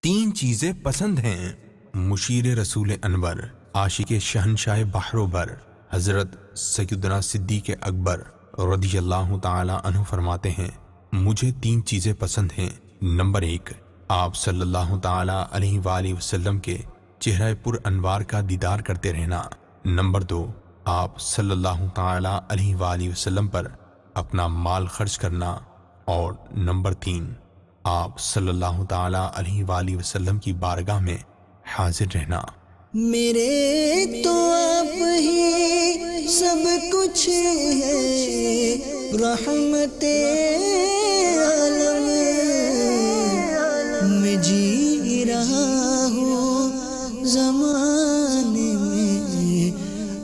तीन चीजें पसंद हैं। मुशीर रसूल अनवर, आशिक शहनशाह बहरोबर हजरत सैयदना सिद्दीक़ अकबर रदियल्लाहु ताला अन्हु फरमाते हैं, मुझे तीन चीजें पसंद हैं। नंबर 1, आप सल्लल्लाहु ताला अलैहि वसल्लम के चेहरा पुर अनवार का दीदार करते रहना। नंबर 2, आप सल्लल्लाहु ताला अलैहि वसल्लम पर अपना माल खर्च करना। और नंबर 3, आप सल्लल्लाहु ताला अलैहि वसल्लम की बारगाह में हाजिर रहना। मेरे तो आप ही सब कुछ है, रहमते आलम में जी रहा हूँ ज़माने में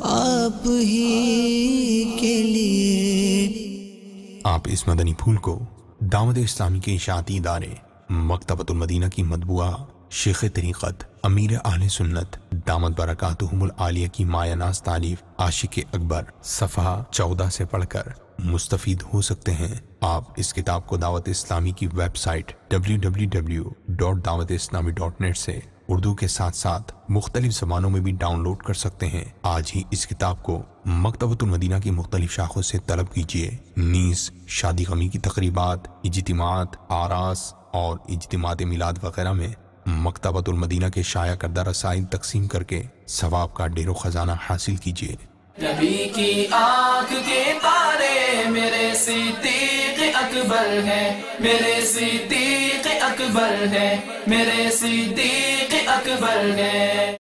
आप ही के लिए। आप इस मदनी फूल को दावत इस्लामी के इशाअती इदारे मकतबतुल मदीना की मतबूआ शेख तरीक़त अमीर आहले सुन्नत दामत बरकातुहुमुल आलिया की मायानाज़ तालीफ आशिक अकबर सफ़हा 14 से पढ़कर मुस्तफ़ीद हो सकते हैं। आप इस किताब को दावत इस्लामी की वेबसाइट www.dawat-islami.net से उर्दू के साथ साथ मुख्तलिफ ज़बानों में भी डाउनलोड कर सकते हैं। आज ही इस किताब को मकतबतुल मदीना की मुख्तलिफ शाखों से तलब कीजिए। नीस शादी गमी की तकरीबात, इज्तिमात, आरास और इज्तिमात मिलाद वगैरह में मकतबतुल मदीना के शाया करदा रसाइल तकसीम करके सवाब का ढेरों खजाना हासिल कीजिए। नबी की आँख के तारे मेरे सिद्दीक़ अकबर है, मेरे सिद्दीक़ अकबर है, मेरे सिद्दीक़ अकबर है।